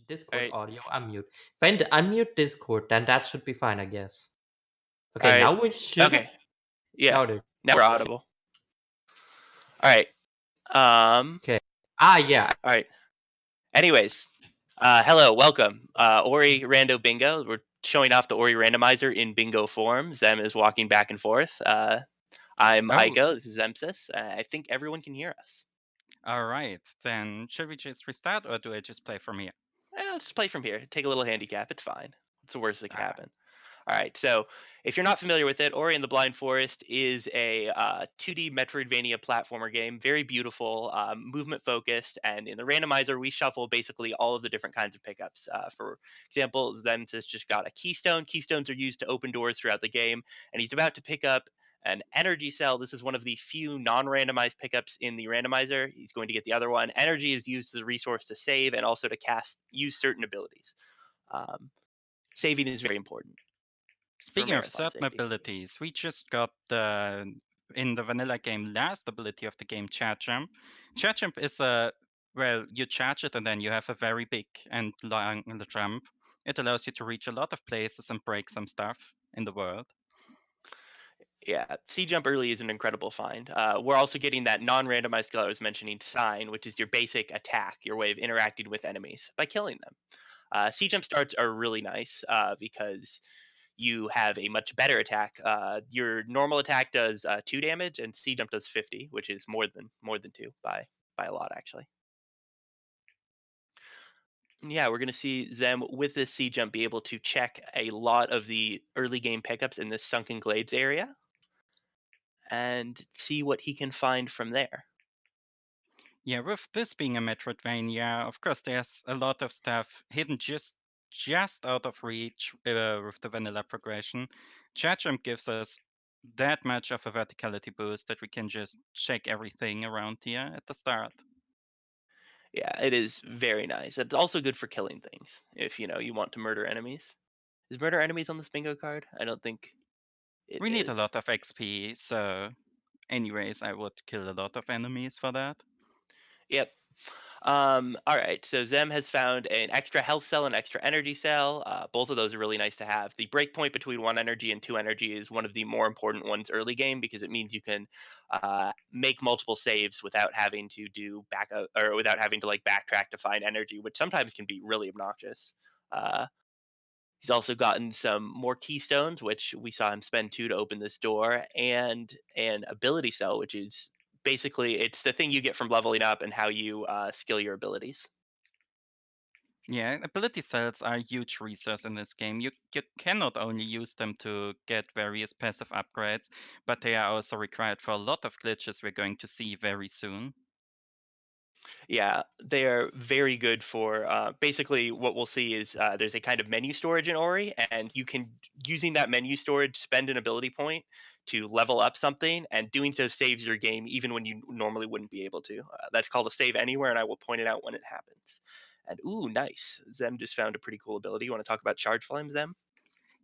All Discord right. audio unmute. If I unmute Discord, then that should be fine, I guess. All Okay, right. now we should. Okay. Yeah. Now it is. Now we're audible. All right. Um. Okay. Ah, yeah. All right. Anyways, hello, welcome. Ori Rando Bingo. We're showing off the Ori randomizer in bingo form. Zem is walking back and forth. I'm Oh, Aiko. This is Xemsys. I think everyone can hear us. all right. Then should we just restart or do I just play from here? Let's just play from here. Take a little handicap. It's fine. What's the worst that could All right. happen? All right. So, if you're not familiar with it, Ori and the Blind Forest is a 2D Metroidvania platformer game. Very beautiful, movement focused, and in the randomizer, we shuffle basically all of the different kinds of pickups. For example, Zem's just got a keystone. Keystones are used to open doors throughout the game, and he's about to pick up an energy cell. This is one of the few non-randomized pickups in the randomizer. He's going to get the other one. Energy is used as a resource to save and also to use certain abilities. Um, Saving is very important for Speaking of marathon certain safety. abilities, we just got the in the vanilla game last ability of the game, Chat Jump. Chat Jump is a well, you charge it and then you have a very big and long jump. It allows you to reach a lot of places and break some stuff in the world. Yeah, Sea Jump early is an incredible find. We're also getting that non-randomized skill I was mentioning, Sign, which is your basic attack, your way of interacting with enemies by killing them. Sea Jump starts are really nice because you have a much better attack. Your normal attack does 2 damage, and Sea Jump does 50, which is more than two by a lot actually. Yeah, we're going to see Zem with this Sea Jump be able to check a lot of the early game pickups in this Sunken Glades area and see what he can find from there. Yeah, with this being a Metroidvania, of course, there's a lot of stuff hidden just out of reach with the vanilla progression. Chat Jump gives us that much of a verticality boost that we can just check everything around here at the start. Yeah, it is very nice. It's also good for killing things if you want to murder enemies. Is murder enemies on this bingo card? I don't think it We need a is. lot of XP, so anyways, I would kill a lot of enemies for that. Yep. All right. So Zem has found an extra health cell and extra energy cell. Both of those are really nice to have. The breakpoint between 1 energy and 2 energy is one of the more important ones early game because it means you can make multiple saves without having to do backup or without having to like backtrack to find energy, which sometimes can be really obnoxious. Uh, He's also gotten some more keystones, which we saw him spend 2 to open this door, and an ability cell, which is basically it's the thing you get from leveling up and how you skill your abilities. Yeah, ability cells are a huge resource in this game. You can not only use them to get various passive upgrades, but they are also required for a lot of glitches we're going to see very soon. Yeah, they are very good for basically what we'll see is there's a kind of menu storage in Ori, and you can using that menu storage spend an ability point to level up something, and doing so saves your game even when you normally wouldn't be able to. That's called a save anywhere, and I will point it out when it happens. And ooh, nice. Zem just found a pretty cool ability. You want to talk about charge flame, Zem?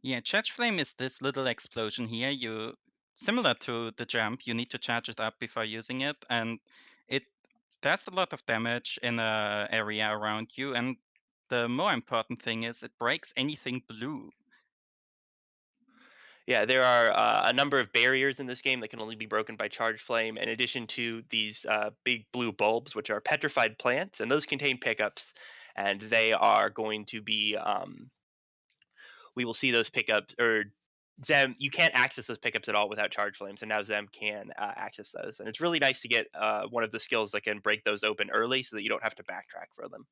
Yeah, charge flame is this little explosion here. You similar to the jump, you need to charge it up before using it, and it does a lot of damage in a area around you. And the more important thing is it breaks anything blue. Yeah, there are a number of barriers in this game that can only be broken by charge flame, in addition to these big blue bulbs, which are petrified plants, and those contain pickups, and they are going to be. We will see those pickups, or Zem. You can't access those pickups at all without charge flame, so now Zem can access those, and it's really nice to get one of the skills that can break those open early, so that you don't have to backtrack for them.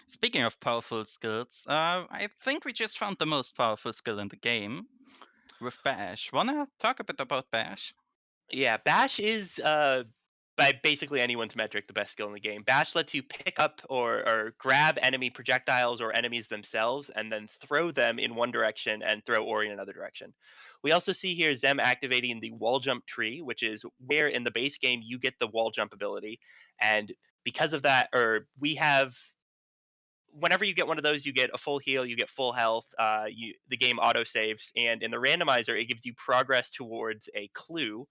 Speaking of powerful skills, I think we just found the most powerful skill in the game with Bash. Wanna talk a bit about Bash? Yeah, Bash is by basically anyone's metric the best skill in the game. Bash lets you pick up or grab enemy projectiles or enemies themselves and then throw them in one direction and throw Ori in another direction. We also see here Zem activating the wall jump tree, which is where in the base game you get the wall jump ability. And because of that, or we have whenever you get one of those, you get a full heal, you get full health. The game auto saves, and in the randomizer, it gives you progress towards a clue.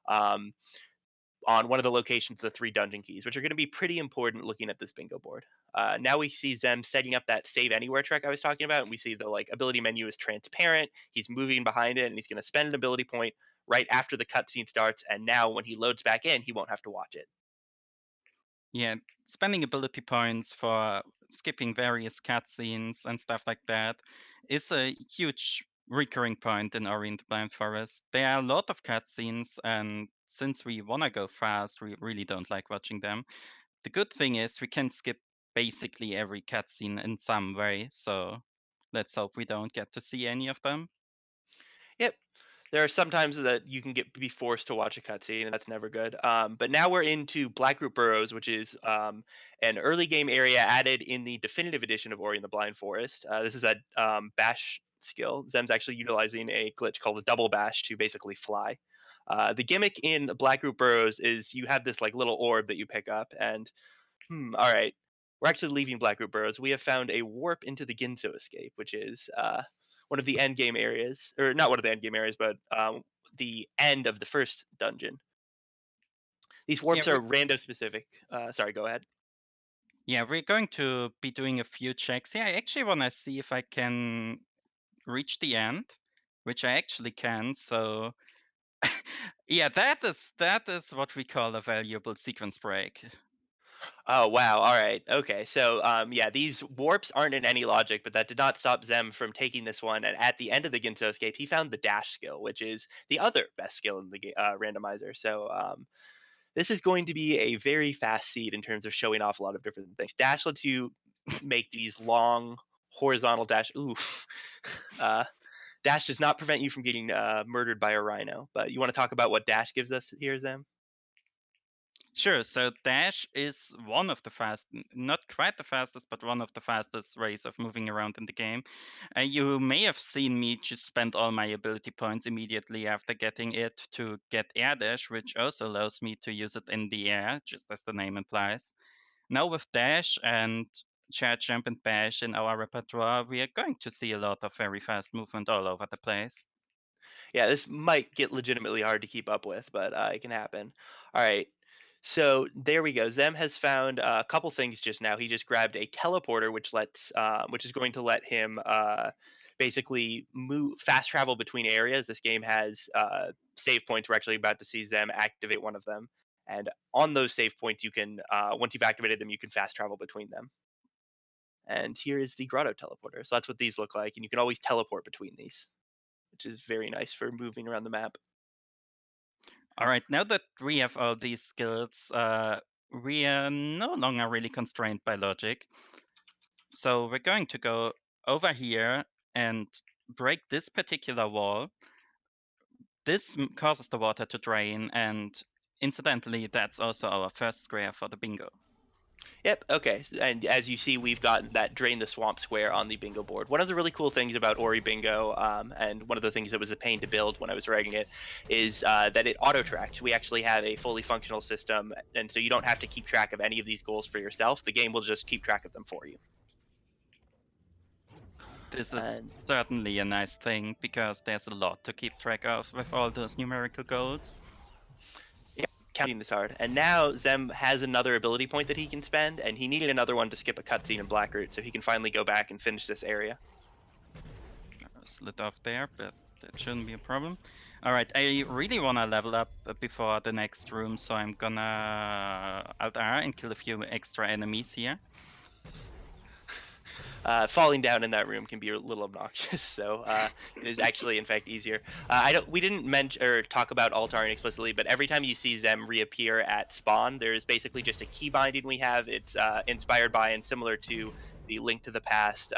Um, on one of the locations of the 3 dungeon keys, which are going to be pretty important looking at this bingo board. Now we see Zem setting up that save anywhere trick I was talking about, and we see the like ability menu is transparent. He's moving behind it, and he's going to spend an ability point right after the cutscene starts. And now when he loads back in, he won't have to watch it. Yeah, spending ability points for skipping various cutscenes and stuff like that is a huge recurring point in Ori and the Blind Forest. There are a lot of cutscenes, and since we want to go fast, we really don't like watching them. The good thing is we can skip basically every cutscene in some way, so let's hope we don't get to see any of them. Yep. There are some times that you can be forced to watch a cutscene, and that's never good. But now we're into Black Root Burrows, which is an early game area added in the definitive edition of Ori and the Blind Forest. This is a bash skill. Zem's actually utilizing a glitch called a double bash to basically fly. The gimmick in Black Root Burrows is you have this like little orb that you pick up, and all right. We're actually leaving Blackroot Burrows. We have found a warp into the Ginso escape, which is one of the end game areas, or not one of the end game areas, but the end of the first dungeon. These Yeah, warps are rando specific. Sorry, go ahead. yeah, we're going to be doing a few checks. Yeah, I actually want to see if I can reach the end, which I actually can. So, yeah, that is what we call a valuable sequence break. Oh wow! All right, okay. So yeah, these warps aren't in any logic, but that did not stop Zem from taking this one. And at the end of the Ginso escape, he found the dash skill, which is the other best skill in the randomizer. So this is going to be a very fast seed in terms of showing off a lot of different things. Dash lets you make these long horizontal dash. Ooh. Uh, dash does not prevent you from getting murdered by a rhino. But you want to talk about what dash gives us here, Zem? Sure. So dash is one of the not quite the fastest, but one of the fastest ways of moving around in the game. You may have seen me just spend all my ability points immediately after getting it to get air dash, which also allows me to use it in the air, just as the name implies. Now with dash and charge, jump, and bash in our repertoire, we are going to see a lot of very fast movement all over the place. Yeah, this might get legitimately hard to keep up with, but it can happen. All right. So there we go. Zem has found a couple things just now. He just grabbed a teleporter, which is going to let him basically move fast travel between areas. This game has save points. We're actually about to see Zem activate one of them, and on those save points, you can once you've activated them, you can fast travel between them. And here is the Grotto Teleporter. So that's what these look like, and you can always teleport between these, which is very nice for moving around the map. All right, now that we have all these skills, we are no longer really constrained by logic. So we're going to go over here and break this particular wall. This causes the water to drain, and incidentally, that's also our first square for the bingo. Yep. Okay. And as you see, we've gotten that drain the swamp square on the bingo board. One of the really cool things about Ori Bingo, and one of the things that was a pain to build when I was writing it, is that it auto tracks. We actually have a fully functional system, and so you don't have to keep track of any of these goals for yourself. The game will just keep track of them for you. This is And certainly a nice thing because there's a lot to keep track of with all those numerical goals. yeah, counting is hard. And now Zem has another ability point that he can spend, and he needed another one to skip a cutscene in Blackroot, so he can finally go back and finish this area. Slid off there, but that shouldn't be a problem. All right, I really want to level up before the next room, so I'm gonna Alt R and kill a few extra enemies here. Falling down in that room can be a little obnoxious, so it is actually, in fact, easier. We didn't mention or talk about altaring explicitly, but every time you see Zem reappear at spawn, there is basically just a key binding we have. It's inspired by and similar to the Link to the Past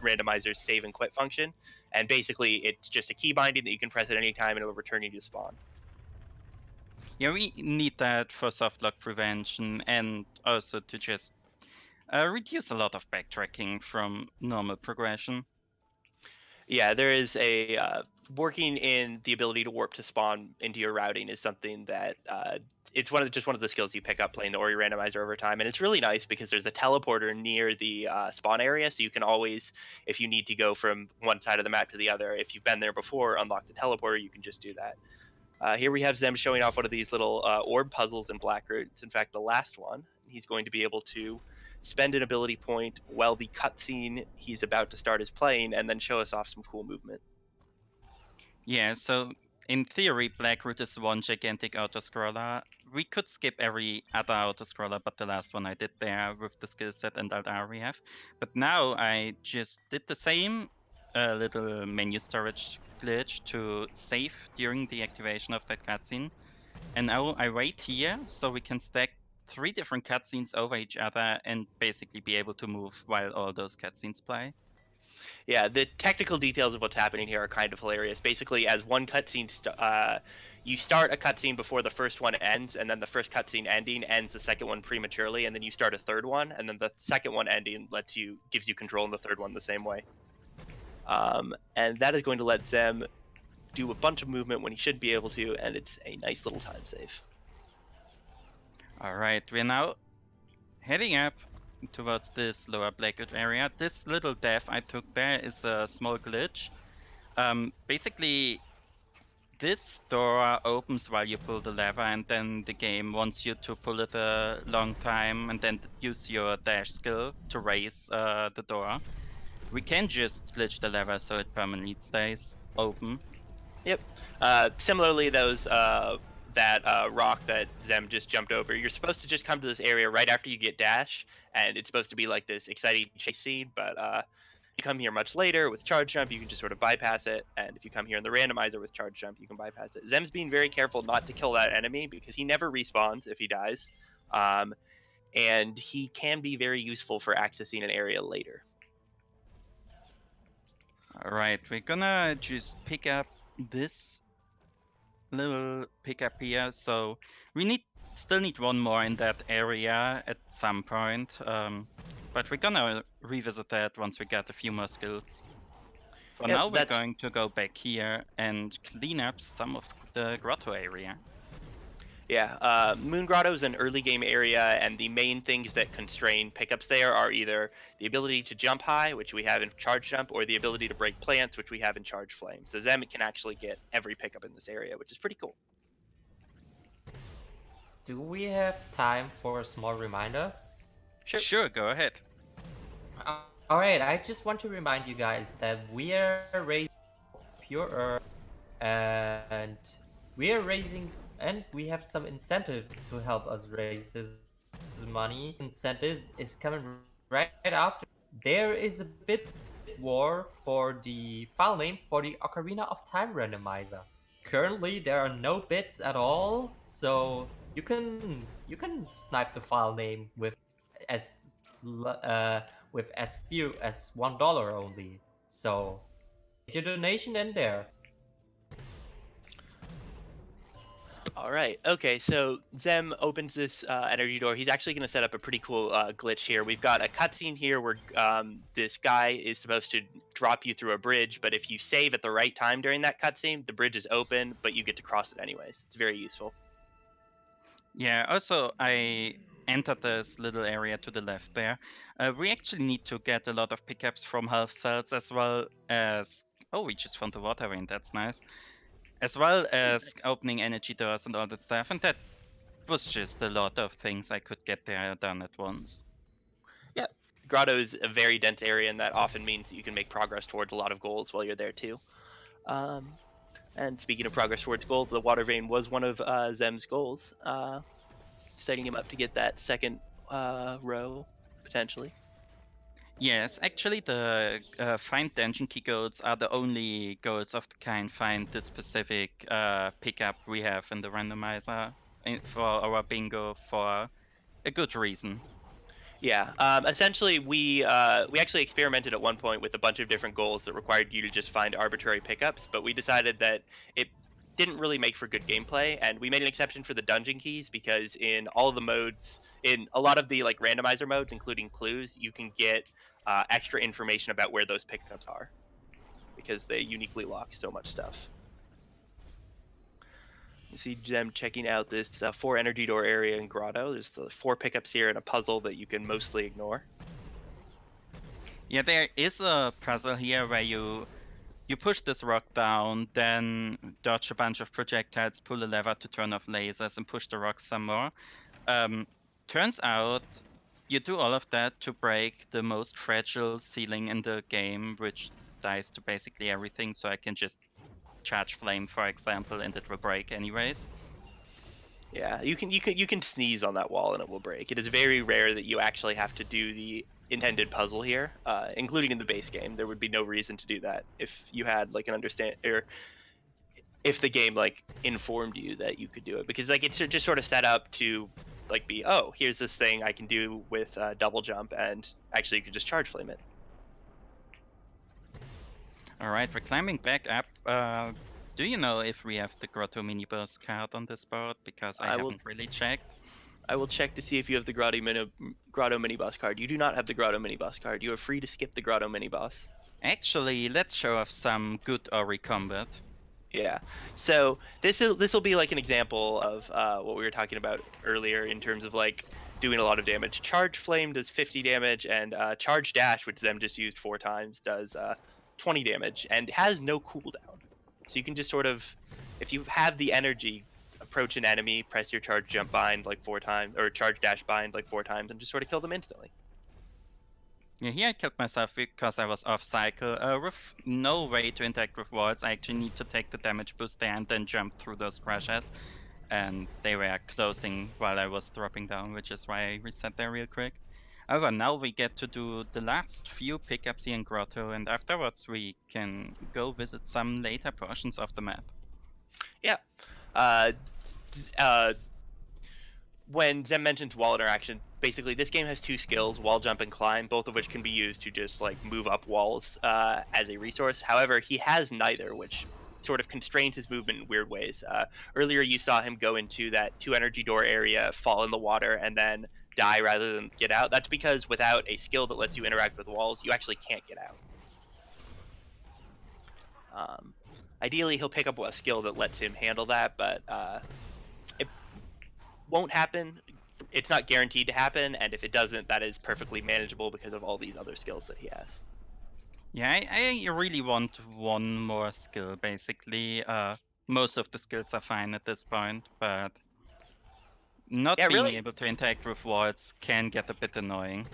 randomizer's save and quit function, and basically it's just a key binding that you can press at any time and it will return you to spawn. Yeah, we need that for softlock prevention and also to just reduce a lot of backtracking from normal progression. Yeah, there is a working in the ability to warp to spawn into your routing is something that it's just one of the skills you pick up playing the Ori randomizer over time, and it's really nice because there's a teleporter near the spawn area, so you can always, if you need to go from one side of the map to the other, if you've been there before, unlock the teleporter, you can just do that. Here we have Zem showing off one of these little orb puzzles in Blackroot. It's in fact the last one. He's going to be able to spend an ability point while the cutscene he's about to start is playing, and then show us off some cool movement. Yeah, so in theory, Blackroot is one gigantic autoscroller. We could skip every other autoscroller, but the last one I did there with the skill set and Aldar we have. But now I just did the same little menu storage glitch to save during the activation of that cutscene. And now I wait here so we can stack 3 different cutscenes over each other and basically be able to move while all those cutscenes play. Yeah, the technical details of what's happening here are kind of hilarious. Basically, as one cutscene, you start a cutscene before the first one ends, and then the first cutscene ending ends the second one prematurely, and then you start a third one, and then the second one ending gives you control in the third one the same way. And that is going to let Zem do a bunch of movement when he should be able to, and it's a nice little time save. All right, we're now heading up towards this lower Blackwood area. This little death I took there is a small glitch. Basically, this door opens while you pull the lever, and then the game wants you to pull it a long time and then use your dash skill to raise the door. We can just glitch the lever so it permanently stays open. Yep. Similarly, that rock that Zem just jumped over, you're supposed to just come to this area right after you get dash, and it's supposed to be like this exciting chase scene, but you come here much later with charge jump, you can just sort of bypass it, and if you come here in the randomizer with charge jump, you can bypass it. Zem's being very careful not to kill that enemy because he never respawns if he dies, and he can be very useful for accessing an area later. Alright, we're gonna just pick up this little pickup here, so we still need one more in that area at some point, but we're gonna revisit that once we get a few more skills. For Yep, now, we're going to go back here and clean up some of the grotto area. Yeah, Moon Grotto is an early game area, and the main things that constrain pickups there are either the ability to jump high, which we have in Charge Jump, or the ability to break plants, which we have in Charge Flame. So Zem can actually get every pickup in this area, which is pretty cool. Do we have time for a small reminder? Sure, go ahead. Alright, I just want to remind you guys that we are raising Pure Earth, and we have some incentives to help us raise this money. Incentives is coming right after. There is a bit war for the file name for the Ocarina of Time randomizer. Currently, there are no bits at all, so you can snipe the file name with as few as $1 only. So get your donation in there. All right. Okay. So Zem opens this energy door. He's actually going to set up a pretty cool glitch here. We've got a cutscene here where this guy is supposed to drop you through a bridge, but if you save at the right time during that cutscene, the bridge is open, but you get to cross it anyways. It's very useful. Yeah, also I entered this little area to the left there. We actually need to get a lot of pickups from health cells as well as... Oh, we just found the water vein, that's nice. As well as opening energy doors and all that stuff, and that was just a lot of things I could get there done at once. Yeah, Grotto is a very dense area, and that often means that you can make progress towards a lot of goals while you're there too. And speaking of progress towards goals, the water vein was one of Zem's goals, setting him up to get that second row, potentially. Yes, actually the find dungeon key goals are the only goals of the kind find this specific pickup we have in the randomizer for our bingo for a good reason. Yeah, essentially we actually experimented at one point with a bunch of different goals that required you to just find arbitrary pickups, but we decided that it didn't really make for good gameplay, and we made an exception for the dungeon keys because in all of the modes, in a lot of the like randomizer modes, including clues, you can get extra information about where those pickups are because they uniquely lock so much stuff. You see Gem checking out this 4 energy door area in Grotto. There's 4 pickups here and a puzzle that you can mostly ignore. Yeah, there is a puzzle here where you You push this rock down, then dodge a bunch of projectiles, pull a lever to turn off lasers, and push the rock some more. Turns out you do all of that to break the most fragile ceiling in the game, which dies to basically everything. So I can just charge flame, for example, and it will break anyways. Yeah, you can sneeze on that wall and it will break. It is very rare that you actually have to do the intended puzzle here, including in the base game. There would be no reason to do that if you had like an understand or if the game like informed you that you could do it, because like it's just sort of set up to like be, oh, here's this thing I can do with double jump, and actually you could just charge flame it. All right, we're climbing back up. Do you know if we have the Grotto mini boss card on this board? Because I I will haven't really checked. I will check to see if you have the Grotto mini boss card. You do not have the Grotto mini boss card. You are free to skip the Grotto mini boss. Actually, let's show off some good Ori combat. Yeah. So this will be like an example of what we were talking about earlier in terms of like doing a lot of damage. Charge Flame does 50 damage, and Charge Dash, which Zem just used 4 times, does 20 damage and has no cooldown. So you can just sort of, if you have the energy, approach an enemy, press your Charge Jump bind like 4 times, or Charge Dash bind like 4 times, and just sort of kill them instantly. Yeah, here I killed myself because I was off cycle. With no way to interact with walls, I actually need to take the damage boost there and then jump through those crashes. And they were closing while I was dropping down, which is why I reset there real quick. However, now we get to do the last few pickups here in Grotto, and afterwards we can go visit some later portions of the map. Yeah. Uh, uh, when Zem mentions wall interaction, basically this game has 2 skills, wall jump and climb, both of which can be used to just like move up walls as a resource. However, he has neither, which sort of constrains his movement in weird ways. Earlier you saw him go into that 2 energy door area, fall in the water, and then die rather than get out. That's because without a skill that lets you interact with walls, you actually can't get out. Ideally, he'll pick up a skill that lets him handle that, but it won't happen. It's not guaranteed to happen, and if it doesn't, that is perfectly manageable because of all these other skills that he has. Yeah, I really want one more skill, basically. Most of the skills are fine at this point, but not Yeah, being really, able to interact with walls can get a bit annoying.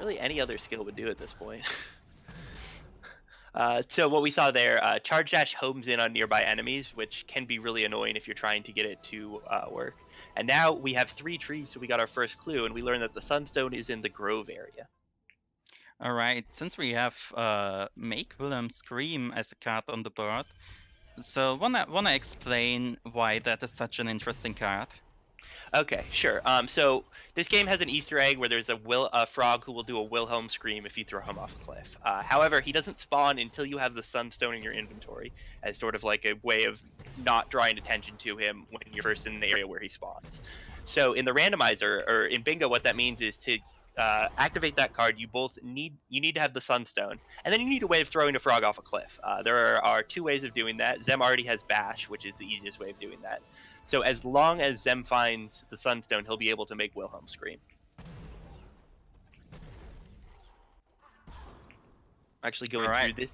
really any other skill would do at this point. So what we saw there, Charge Dash homes in on nearby enemies, which can be really annoying if you're trying to get it to work. And now we have 3 trees, so we got our first clue, and we learned that the Sunstone is in the Grove area. All right, since we have Make Willem Scream as a card on the board, so wanna explain why that is such an interesting card? Okay, sure. So this game has an Easter egg where there's a frog who will do a Wilhelm scream if you throw him off a cliff. However, he doesn't spawn until you have the Sunstone in your inventory, as sort of like a way of not drawing attention to him when you're first in the area where he spawns. So in the randomizer or in Bingo, what that means is to activate that card, you need to have the Sunstone, and then you need a way of throwing a frog off a cliff. There are 2 ways of doing that. Zem already has Bash, which is the easiest way of doing that. So as long as Zem finds the Sunstone, he'll be able to make Wilhelm scream. Actually going Alright. through this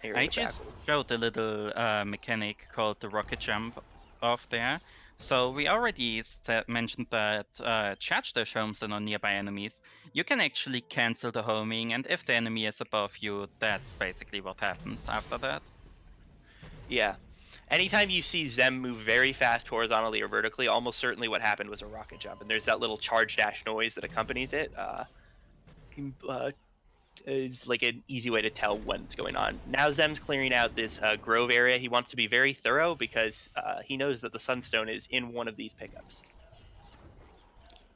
area I just backwards. showed a little mechanic called the rocket jump off there. So we already mentioned that charge dash homes in on nearby enemies. You can actually cancel the homing, and if the enemy is above you, that's basically what happens after that. Yeah. Anytime you see Zem move very fast horizontally or vertically, almost certainly what happened was a rocket jump, and there's that little charge dash noise that accompanies it. Is like an easy way to tell when it's going on. Now Zem's clearing out this grove area. He wants to be very thorough because he knows that the Sunstone is in one of these pickups.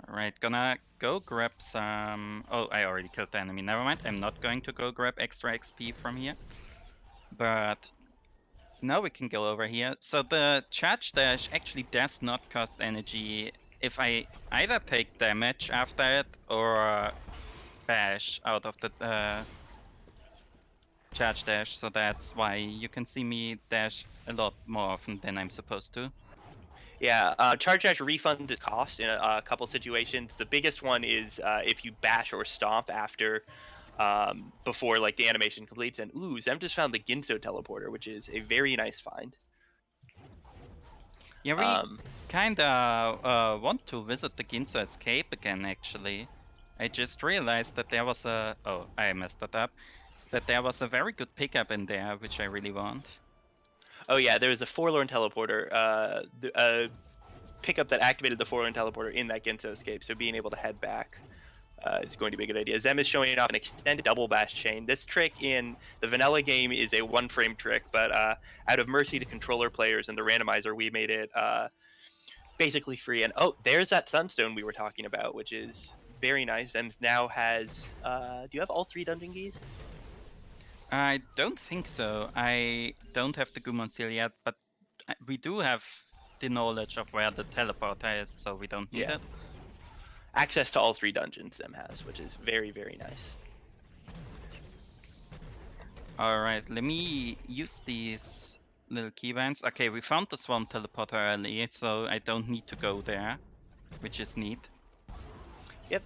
Alright, gonna go grab some... Oh, I already killed the enemy. Never mind, I'm not going to go grab extra XP from here. But now we can go over here. So the charge dash actually does not cost energy if I either take damage after it or bash out of the charge dash. So that's why you can see me dash a lot more often than I'm supposed to. Yeah, charge dash refunds its cost in a couple situations. The biggest one is if you bash or stomp after before like the animation completes. And ooh, Zem just found the Ginso teleporter, which is a very nice find. Yeah, we Um, kinda want to visit the Ginso Cape again, actually. I just realized that there was a... Oh, I messed that up. That there was a very good pickup in there, which I really want. oh yeah, there was a Forlorn teleporter, a pickup that activated the Forlorn teleporter in that Ginso escape. So being able to head back is going to be a good idea. Zem is showing off an extended double bash chain. This trick in the vanilla game is a one-frame trick, but out of mercy to controller players and the randomizer, we made it basically free. And oh, there's that sunstone we were talking about, which is very nice. Zem now has. Do you have all 3 dungeon keys? I don't think so. I don't have the Gumon seal yet, but we do have the knowledge of where the teleporter is, so we don't need Yeah. it. Access to all 3 dungeons Zem has, which is very, very nice. Alright, let me use these little keybinds. Okay, we found the Swarm teleporter early, so I don't need to go there, which is neat. Yep.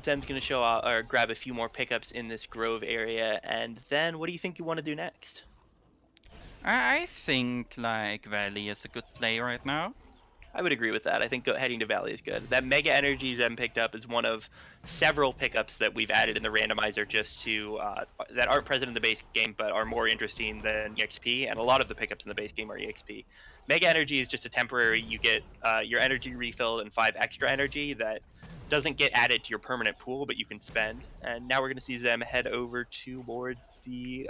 Zem's going to show out or grab a few more pickups in this grove area, and then what do you think you want to do next? I think, like, Valley is a good play right now. I would agree with that. I think heading to Valley is good. That Mega Energy Zem picked up is one of several pickups that we've added in the randomizer just to that aren't present in the base game but are more interesting than EXP. And a lot of the pickups in the base game are EXP. Mega Energy is just a temporary. You get your energy refilled and 5 extra energy that doesn't get added to your permanent pool, but you can spend. And now we're going to see Zem head over towards the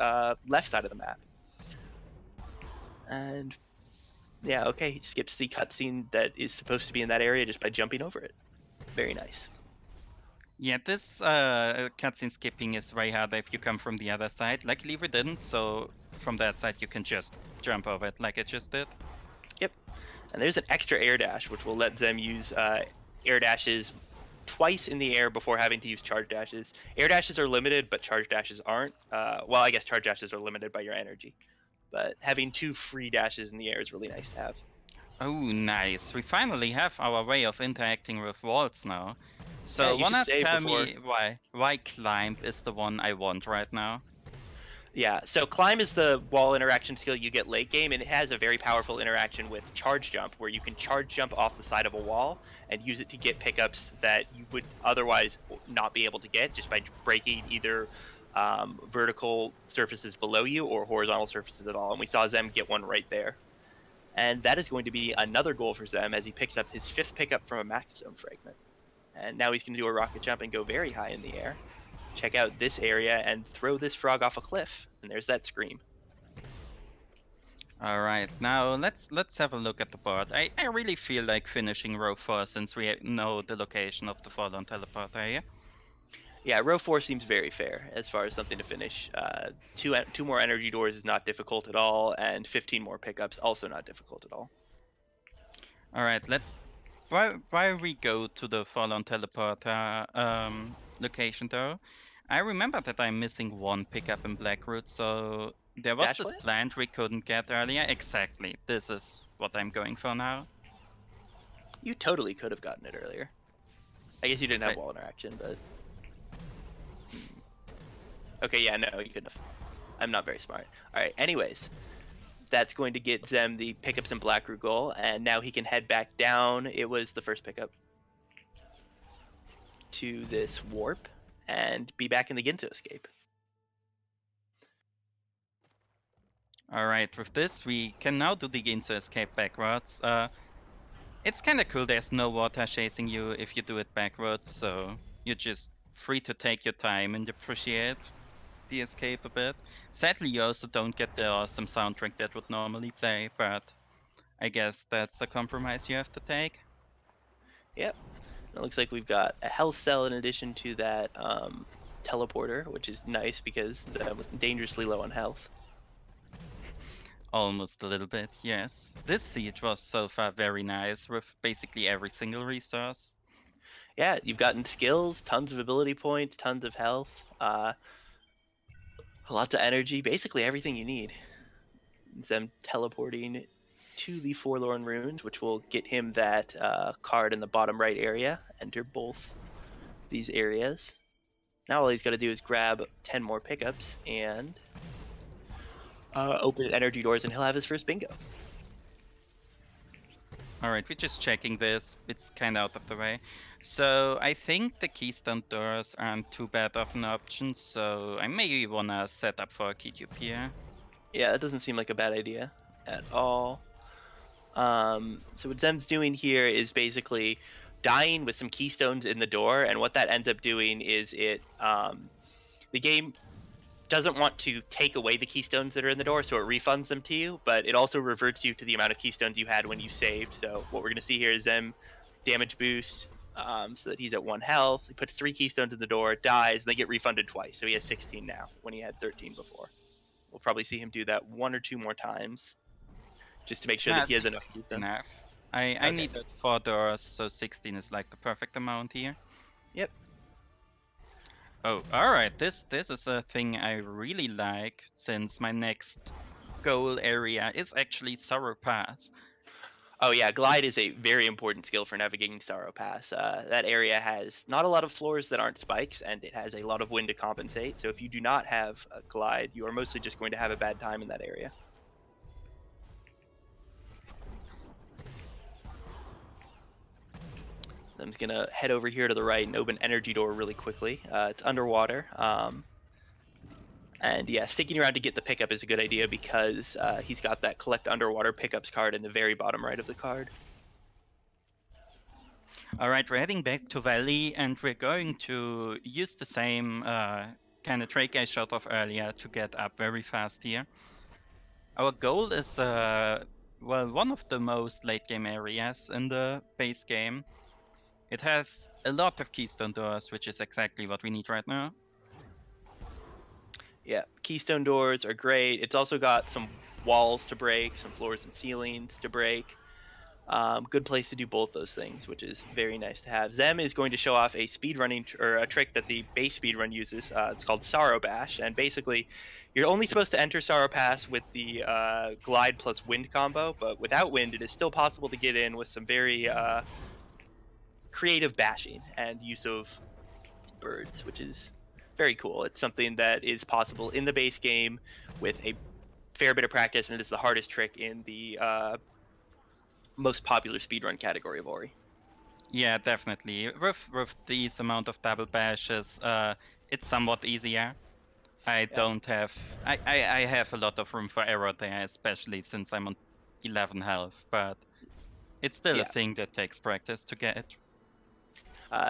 left side of the map. And yeah, okay, he skips the cutscene that is supposed to be in that area just by jumping over it. Very nice. Yeah, this cutscene skipping is very hard if you come from the other side. Luckily we didn't, so from that side you can just jump over it like I just did. Yep. And there's an extra air dash, which will let them use air dashes twice in the air before having to use charge dashes. Air dashes are limited, but charge dashes aren't. Well, I guess charge dashes are limited by your energy. But having 2 free dashes in the air is really nice to have. Oh, nice. We finally have our way of interacting with walls now. Yeah, So you should wanna save tell before. me why climb is the one I want right now? Yeah, so climb is the wall interaction skill you get late game, and it has a very powerful interaction with charge jump, where you can charge jump off the side of a wall and use it to get pickups that you would otherwise not be able to get just by breaking either vertical surfaces below you or horizontal surfaces at all. And we saw Zem get one right there. And that is going to be another goal for Zem as he picks up his 5th pickup from a max zone fragment. And now he's going to do a rocket jump and go very high in the air. Check out this area and throw this frog off a cliff. And there's that scream. Alright, now let's have a look at the board. I really feel like finishing row 4 since we know the location of the Forlorn teleporter here. Yeah, row 4 seems very fair as far as something to finish. Two more energy doors is not difficult at all, and 15 more pickups also not difficult at all. Alright, let's... While we go to the Forlorn teleporter location though, I remember that I'm missing one pickup in Blackroot, so there was this Dashlet? plant we couldn't get earlier. Exactly, this is what I'm going for now. You totally could have gotten it earlier. I guess you didn't have Wait. wall interaction, but... Okay, yeah, no, you couldn't have. I'm not very smart. Alright, anyways. That's going to get Zem the pickups in Blackroot goal, and now he can head back down. It was the first pickup to this warp, and be back in the Ginto escape. Alright, with this we can now do the Ginso escape backwards. It's kinda cool there's no water chasing you if you do it backwards, so you're just free to take your time and appreciate the escape a bit. Sadly, you also don't get the awesome soundtrack that would normally play, but I guess that's a compromise you have to take. Yep. It looks like we've got a health cell in addition to that teleporter, which is nice because Zem was dangerously low on health. Almost a little bit, yes. This siege was so far very nice with basically every single resource. Yeah, you've gotten skills, tons of ability points, tons of health, lots of energy, basically everything you need. Zem teleporting to the Forlorn Runes, which will get him that card in the bottom right area. Enter both these areas. Now all he's got to do is grab 10 more pickups and open energy doors, and he'll have his first bingo. Alright, we're just checking this. It's kind of out of the way. So I think the keystone doors aren't too bad of an option, so I maybe wanna set up for a keytube here. Yeah, that doesn't seem like a bad idea at all. So what Zem's doing here is basically dying with some keystones in the door, and what that ends up doing is the game doesn't want to take away the keystones that are in the door, so it refunds them to you, but it also reverts you to the amount of keystones you had when you saved. So what we're going to see here is Zem damage boost, so that he's at 1 health. He puts 3 keystones in the door, dies, and they get refunded twice. So he has 16 now when he had 13 before. We'll probably see him do that 1 or 2 more times, just to make sure that he has enough 16 keystones. enough. I Okay. needed 4 doors, so 16 is like the perfect amount here. Yep. Oh, alright, this is a thing I really like, since my next goal area is actually Sorrow Pass. Oh yeah, glide is a very important skill for navigating Sorrow Pass. That area has not a lot of floors that aren't spikes, and it has a lot of wind to compensate. So if you do not have a glide, you are mostly just going to have a bad time in that area. I'm just gonna head over here to the right and open energy door really quickly. It's underwater. And yeah, sticking around to get the pickup is a good idea because he's got that collect underwater pickups card in the very bottom right of the card. Alright, we're heading back to Valley, and we're going to use the same kind of trick I showed off earlier to get up very fast here. Our goal is, well, one of the most late game areas in the base game. It has a lot of keystone doors, which is exactly what we need right now. Yeah, keystone doors are great. It's also got some walls to break, some floors and ceilings to break. Good place to do both those things, which is very nice to have. Zem is going to show off a speedrunning or a trick that the base speedrun uses. It's called Sorrow Bash, and basically, you're only supposed to enter Sorrow Pass with the glide plus wind combo, but without wind, it is still possible to get in with some very creative bashing and use of birds, which is very cool. It's something that is possible in the base game with a fair bit of practice, and it is the hardest trick in the most popular speedrun category of Ori. Yeah, definitely. With these amount of double bashes, it's somewhat easier. I don't have... I have a lot of room for error there, especially since I'm on 11 health, but it's still a Yeah. thing that takes practice to get.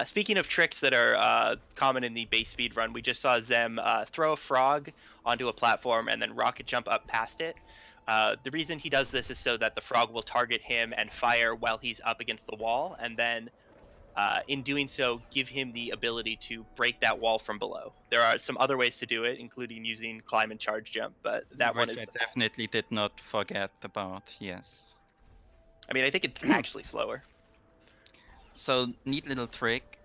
Speaking of tricks that are common in the base speed run, we just saw Zem throw a frog onto a platform and then rocket jump up past it. The reason he does this is so that the frog will target him and fire while he's up against the wall, and then in doing so, give him the ability to break that wall from below. There are some other ways to do it, including using climb and charge jump, but that one Which is... I definitely did not forget about, yes. I mean, I think it's actually slower. So, neat little trick.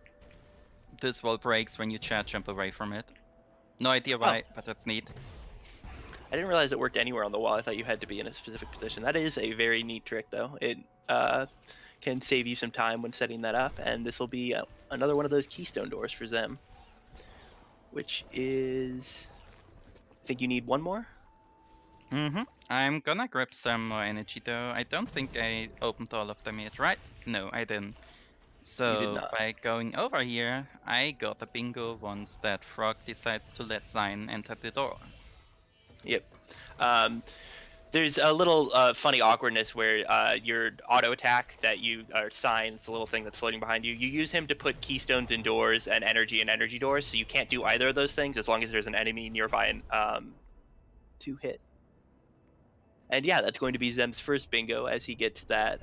This wall breaks when you charge jump away from it. No idea why, but that's neat. I didn't realize it worked anywhere on the wall. I thought you had to be in a specific position. That is a very neat trick, though. It can save you some time when setting that up, and this will be another one of those keystone doors for Zem, which is... I think you need one more? I'm gonna grab some more energy though. I don't think I opened all of them yet, right? No, I didn't. You did So not. by going over here, I got a bingo once that frog decides to let Zion enter the door. Yep. There's a little funny awkwardness where your auto attack that you are signs, the little thing that's floating behind you, you use him to put keystones in doors and energy doors, so you can't do either of those things as long as there's an enemy nearby to hit. And yeah, that's going to be Zem's first bingo as he gets that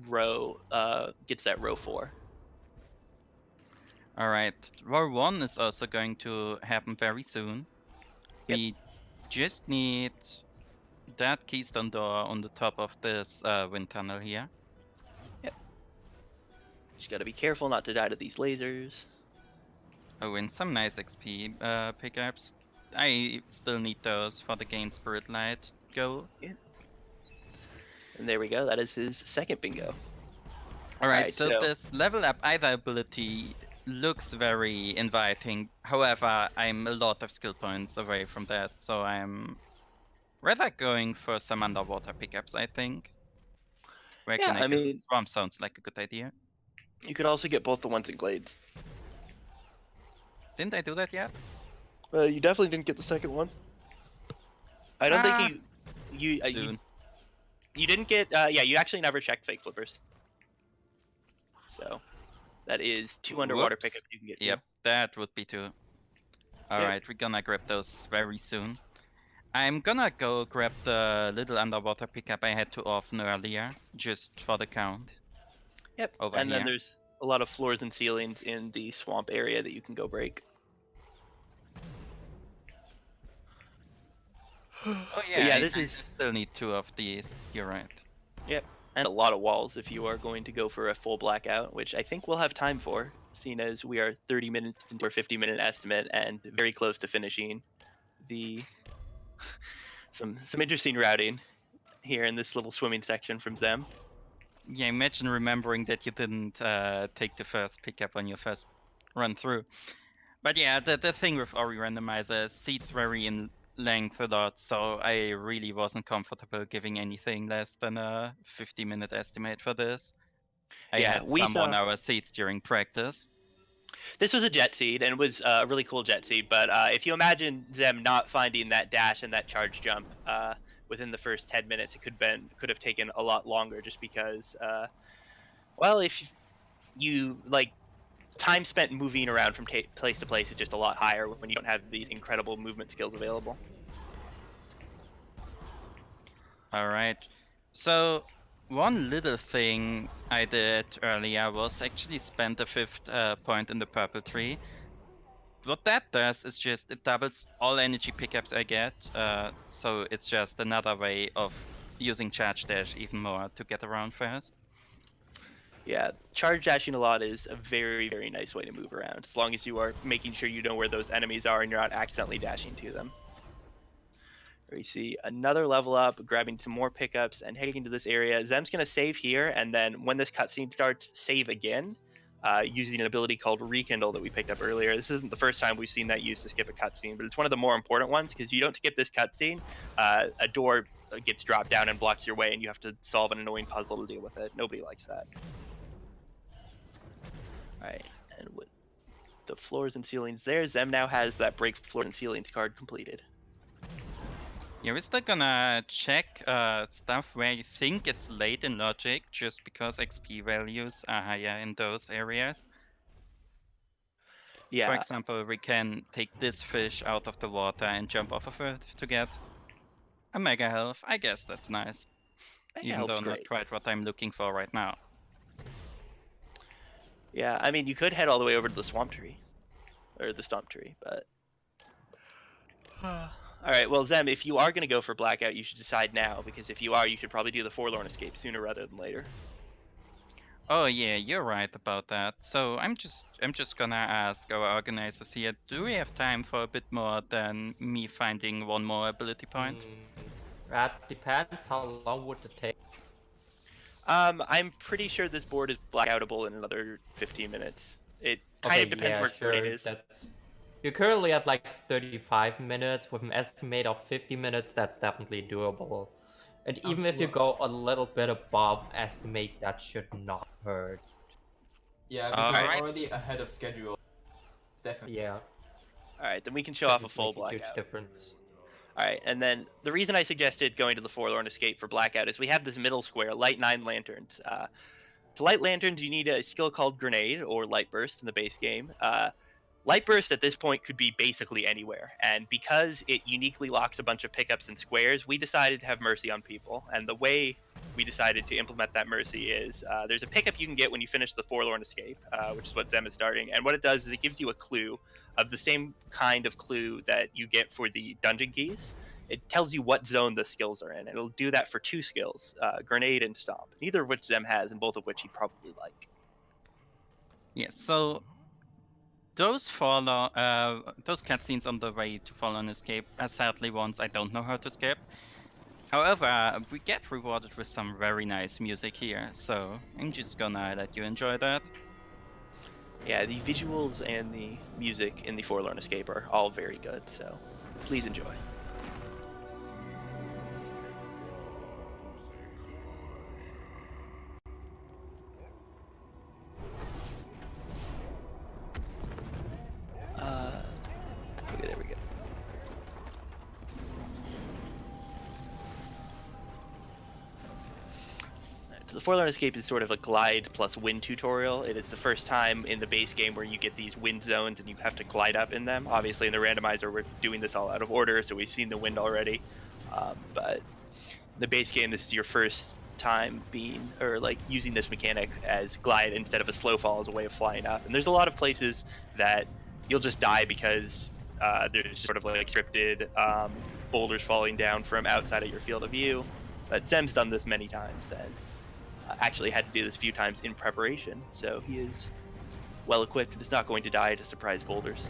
row 4. Alright, row 1 is also going to happen very soon. Yep. We just need that keystone door on the top of this wind tunnel here. Yep. Just gotta be careful not to die to these lasers. Oh, and some nice XP pickups. I still need those for the Gain Spirit Light goal. Yeah. And there we go. That is his second bingo. Alright, Right, so this level up either ability looks very inviting. However, I'm a lot of skill points away from that, so I'm rather going for some underwater pickups, I think. Where Yeah, can I I go? mean, Swamp sounds like a good idea. you could also get both the ones in Glades. Didn't I do that yet? You definitely didn't get the second one. I don't think Ah, you soon. you didn't get. Yeah, you actually never checked fake flippers. So that is 2 underwater Whoops. pickups you can get Yep, to. that would be two. Alright, we're gonna grab those very soon. I'm gonna go grab the little underwater pickup I had too often earlier, just for the count, Yep. over And then here. there's a lot of floors and ceilings in the swamp area that you can go break. Oh But yeah, yeah, I this is still need two of these, you're right. yep, and a lot of walls if you are going to go for a full blackout, which I think we'll have time for, seeing as we are 30 minutes into our 50-minute estimate and very close to finishing the some interesting routing here in this little swimming section from Zem. Yeah, imagine remembering that you didn't take the first pickup on your first run through. But yeah, the thing with Ori randomizer, seats vary in length a lot, so I really wasn't comfortable giving anything less than a 50-minute estimate for this. I Yeah, had we some saw 1-hour seats during practice. this was a jet seed and it was a really cool jet seed, but if you imagine them not finding that dash and that charge jump within the first 10 minutes, it could have taken a lot longer just because well, if you like time spent moving around from place to place is just a lot higher when you don't have these incredible movement skills available. All right. So one little thing I did earlier was actually spend the fifth point in the purple tree. What that does is just it doubles all energy pickups I get. So it's just another way of using charge dash even more to get around fast. Yeah, charge dashing a lot is a very, very nice way to move around, as long as you are making sure you know where those enemies are and you're not accidentally dashing to them. We see another level up, grabbing some more pickups and heading into this area. Zem's going to save here, and then when this cutscene starts, save again, using an ability called Rekindle that we picked up earlier. This isn't the first time we've seen that used to skip a cutscene, but it's one of the more important ones because you don't skip this cutscene, a door gets dropped down and blocks your way, and you have to solve an annoying puzzle to deal with it. Nobody likes that. All right, and with the floors and ceilings there, Zem now has that break floors and ceilings card completed. Yeah, we're still gonna check stuff where you think it's late in logic just because XP values are higher in those areas. For Yeah, example, we can take this fish out of the water and jump off of it to get a mega health. I guess that's nice, Mega even Health's though not great. quite what I'm looking for right now. Yeah, I mean, you could head all the way over to the swamp tree, or the stomp tree, but. All right, well, Zem, if you are going to go for blackout, you should decide now, because if you are, you should probably do the Forlornness Cape sooner rather than later. Oh yeah, you're right about that. So I'm just gonna ask our organizers here, do we have time for a bit more than me finding one more ability point? That depends. How long would it take? I'm pretty sure this board is blackoutable in another 15 minutes. It kind Okay, of depends yeah, where Grenade sure. is. That's You're currently at like 35 minutes with an estimate of 50 minutes. That's definitely doable. And even if you go a little bit above estimate, that should not hurt. Yeah, All because we're right. already ahead of schedule. It's definitely. Yeah, All right, then we can show off a shouldn't full make a huge blackout. difference. All right, and then the reason I suggested going to the Forlorn Escape for blackout is we have this middle square, light 9 lanterns. To light lanterns, you need a skill called Grenade or Light Burst in the base game. Light Burst at this point could be basically anywhere, and because it uniquely locks a bunch of pickups and squares, we decided to have Mercy on people. And the way we decided to implement that Mercy is there's a pickup you can get when you finish the Forlorn Escape, which is what Zem is starting. And what it does is it gives you a clue of the same kind of clue that you get for the dungeon keys. It tells you what zone the skills are in. It'll do that for 2 skills, Grenade and Stomp, neither of which Zem has, and both of which he'd probably like. Yes, so those cutscenes on the way to Fallen Escape are sadly ones I don't know how to skip. However, we get rewarded with some very nice music here, so I'm just gonna let you enjoy that. Yeah, the visuals and the music in the Forlornness Cape are all very good, so please enjoy. Okay, there we go. So the Forlorn Escape is sort of a glide plus wind tutorial. It is the first time in the base game where you get these wind zones and you have to glide up in them. Obviously, in the randomizer, we're doing this all out of order, so we've seen the wind already. But the base game, this is your first time being or like using this mechanic as glide instead of a slow fall as a way of flying up. And there's a lot of places that you'll just die because there's sort of like scripted boulders falling down from outside of your field of view. But Zem's done this many times and actually had to do this a few times in preparation, so he is well equipped and is not going to die to surprise boulders.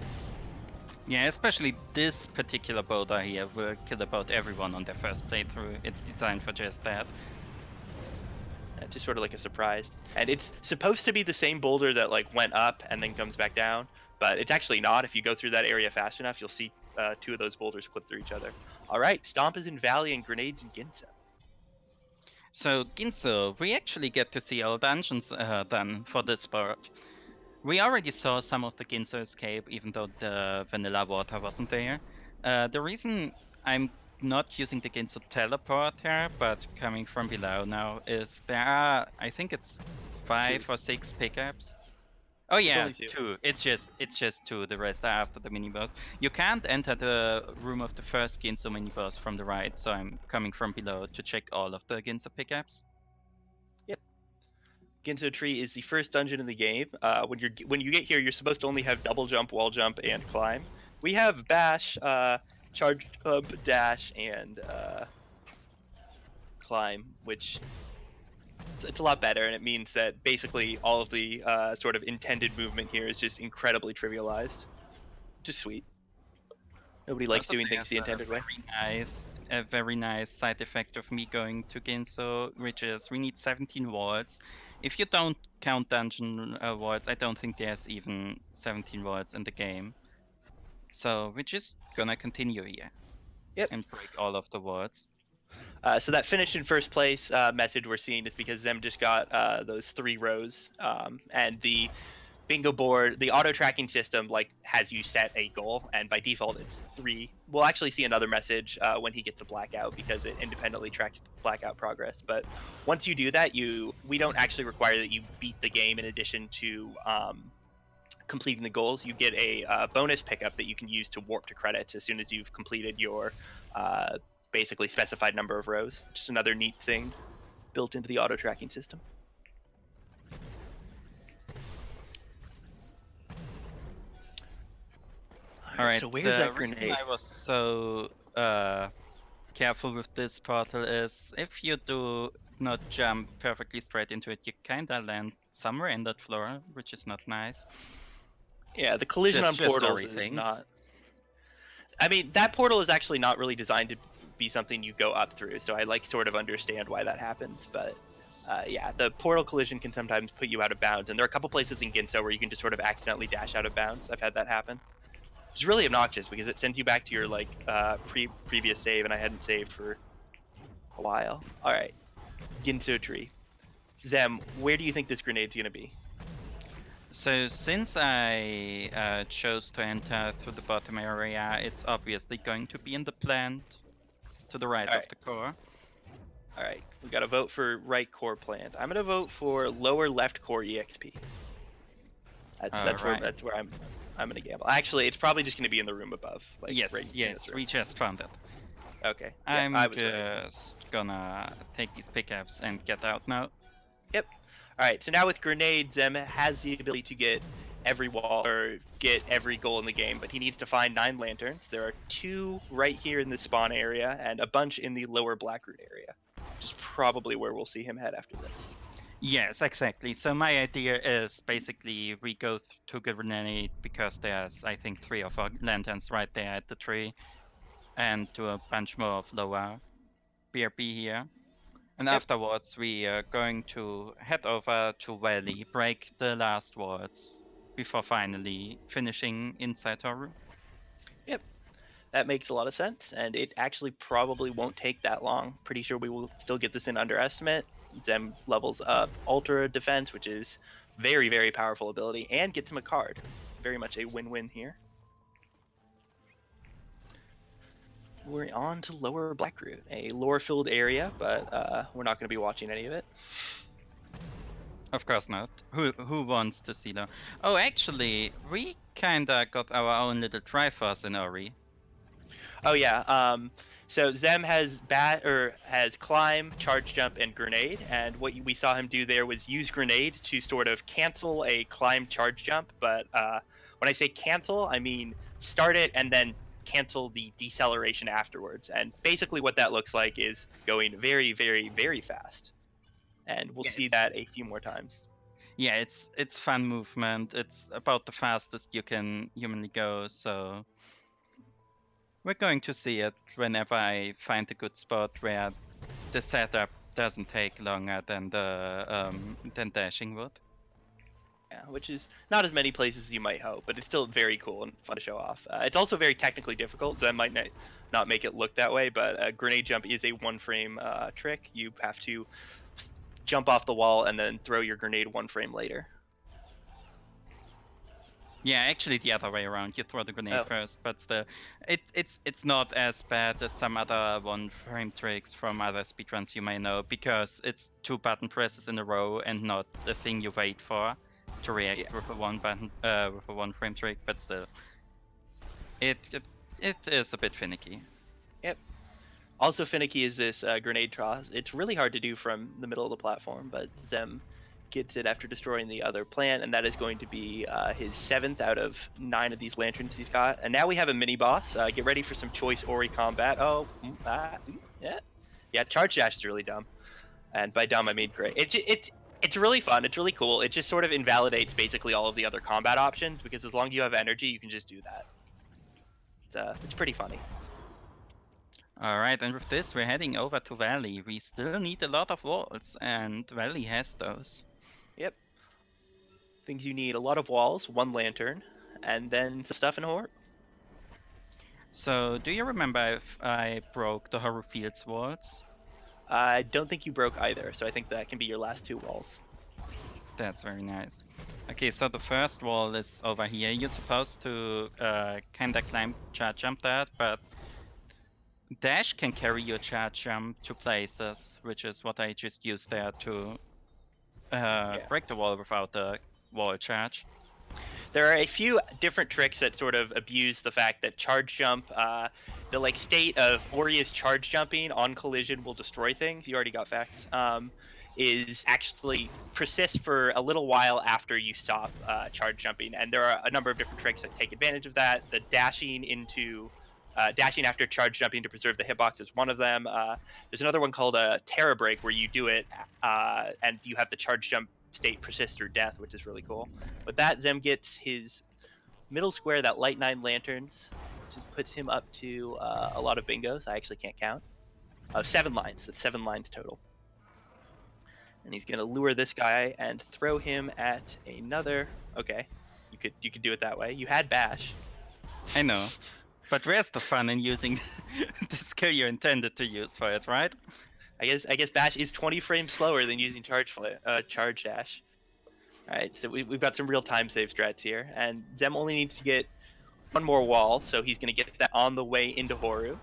Yeah, especially this particular boulder here will kill about everyone on their first playthrough. It's designed for just that. It's just sort of like a surprise, and it's supposed to be the same boulder that like went up and then comes back down, but it's actually not. If you go through that area fast enough, you'll see two of those boulders clip through each other. All right, Stomp is in Valley and Grenades in Ginso. So Ginso, we actually get to see all dungeons done for this part. We already saw some of the Ginso escape, even though the vanilla water wasn't there. The reason I'm not using the Ginso teleporter, but coming from below now, is there are, I think it's 5 or 6 pickups. Oh yeah, only 2. 2. It's just 2. The rest are after the mini boss. You can't enter the room of the first Ginso mini boss from the right, so I'm coming from below to check all of the Ginso pickups. Yep. Ginso Tree is the first dungeon in the game. When you get here, you're supposed to only have double jump, wall jump, and climb. We have bash, charge up, dash, and climb, which it's a lot better, and it means that basically all of the sort of intended movement here is just incredibly trivialized. Just sweet. Nobody likes Also, doing things the there's intended way. a very nice side effect of me going to Ginso, which is we need 17 wards. If you don't count dungeon wards, I don't think there's even 17 wards in the game. So we're just gonna continue here. Yep. And break all of the wards. So that finished in first place message we're seeing is because Zem just got those 3 rows, and the bingo board, the auto tracking system, like has you set a goal, and by default it's 3. We'll actually see another message when he gets a blackout because it independently tracks blackout progress. But once you do that, we don't actually require that you beat the game in addition to completing the goals. You get a bonus pickup that you can use to warp to credits as soon as you've completed your basically specified number of rows. Just another neat thing built into the auto tracking system. All right. So where's the that reason grenade? I was so careful with this portal is if you do not jump perfectly straight into it, you kinda land somewhere in that floor, which is not nice. Yeah, the collision on Just portals story is things. not. I mean, that portal is actually not really designed to be something you go up through, so I like sort of understand why that happens. But yeah, the portal collision can sometimes put you out of bounds, and there are a couple places in Ginso where you can just sort of accidentally dash out of bounds. I've had that happen. It's really obnoxious because it sends you back to your like previous save, and I hadn't saved for a while. All right, Ginso tree. Zem, where do you think this grenade's gonna be? So since I chose to enter through the bottom area, it's obviously going to be in the plant to the right of Alright. the core. All right, we got to vote for right core plant. I'm gonna vote for lower left core exp. That's Alright. where I'm gonna gamble. Actually, it's probably just gonna be in the room above. Like Yes, right in yes, this we room. just found it. Okay. Yeah, I'm I was right. just gonna take these pickups and get out now. Yep. All right. So now with grenades, Zem has the ability to get every wall or get every goal in the game, but he needs to find 9 lanterns. There are 2 right here in the spawn area and a bunch in the lower Blackroot area, which is probably where we'll see him head after this. Yes, exactly. So my idea is basically we go to grenade because there's I think 3 of our lanterns right there at the tree, and do a bunch more of lower BRB here. And Yep. afterwards we are going to head over to Valley, break the last wards, before finally finishing inside Horeb. Yep, that makes a lot of sense, and it actually probably won't take that long. Pretty sure we will still get this in underestimate. Zem levels up Ultra Defense, which is very, very powerful ability, and gets him a card. Very much a win-win here. We're on to Lower Blackroot, a lore-filled area, but we're not going to be watching any of it. Of course not. Who wants to see them? Oh, actually, we kinda got our own little Triforce in Ori. Oh yeah. So Zem has has climb, charge jump, and grenade. And what we saw him do there was use grenade to sort of cancel a climb, charge jump. But when I say cancel, I mean start it and then cancel the deceleration afterwards. And basically, what that looks like is going very, very, very fast. And we'll see that a few more times. Yeah, it's fun movement. It's about the fastest you can humanly go. So we're going to see it whenever I find a good spot where the setup doesn't take longer than the than dashing would. Yeah, which is not as many places as you might hope, but it's still very cool and fun to show off. It's also very technically difficult. That might not make it look that way, but a grenade jump is a one-frame trick. You have to jump off the wall and then throw your grenade one frame later. Yeah, actually the other way around. You throw the grenade Oh. first, but still, it's not as bad as some other one-frame tricks from other speedruns you may know, because it's 2 button presses in a row and not the thing you wait for to react with a with a one-frame trick. But still, it is a bit finicky. Yep. Also finicky is this grenade toss. It's really hard to do from the middle of the platform, but Zem gets it after destroying the other plant, and that is going to be his 7th out of 9 of these lanterns he's got. And now we have a mini boss. Get ready for some choice Ori combat. Yeah, charge dash is really dumb, and by dumb I mean great. It's really fun. It's really cool. It just sort of invalidates basically all of the other combat options, because as long as you have energy, you can just do that. It's pretty funny. Alright, and with this we're heading over to Valley. We still need a lot of walls, and Valley has those. Yep. Things you need: a lot of walls, 1 lantern, and then some stuff in Horeb. So, do you remember if I broke the Horror Fields walls? I don't think you broke either, so I think that can be your last 2 walls. That's very nice. Okay, so the first wall is over here. You're supposed to kinda climb, charge jump that, but dash can carry your charge jump to places, which is what I just used there to break the wall without the wall charge. There are a few different tricks that sort of abuse the fact that charge jump, the state of Oria's charge jumping on collision will destroy things. You already got facts. Is actually persist for a little while after you stop charge jumping, and there are a number of different tricks that take advantage of that. The dashing after charge jumping to preserve the hitbox is one of them. There's another one called a Terra Break, where you do it and you have the charge jump state persist through death, which is really cool. With that, Zem gets his middle square, that light 9 lanterns, which just puts him up to a lot of bingos. I actually can't count. 7 lines. That's 7 lines total. And he's gonna lure this guy and throw him at another. Okay, you could do it that way. You had bash. I know, but where's the fun in using the skill you intended to use for it, right? I guess bash is 20 frames slower than using charge dash. All right, so we've got some real time save strats here, and Zem only needs to get 1 more wall, so he's gonna get that on the way into Horu.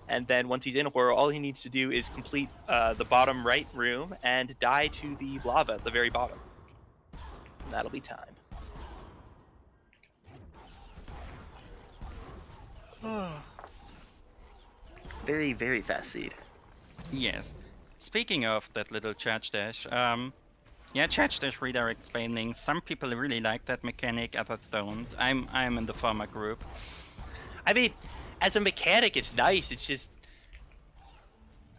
And then once he's in Horu, all he needs to do is complete the bottom right room and die to the lava at the very bottom. And that'll be time. Very, very fast seed. Yes. Speaking of that little charge dash, yeah, charge dash redirects bailing. Some people really like that mechanic, others don't. I'm in the former group. I mean, as a mechanic, it's nice. It's just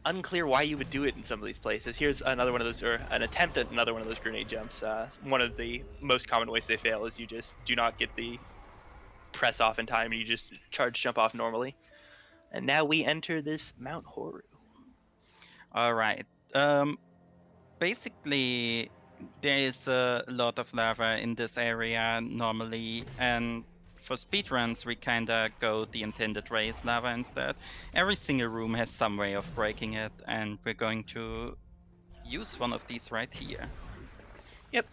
unclear why you would do it in some of these places. Here's another one of those, or an attempt at another one of those grenade jumps. One of the most common ways they fail is you just do not get the press off in time, and you just charge jump off normally. And now we enter this Mount Horu. All right. Basically, there is a lot of lava in this area normally, and for speedruns we kinda go the intended race lava instead. Every single room has some way of breaking it, and we're going to use one of these right here. Yep.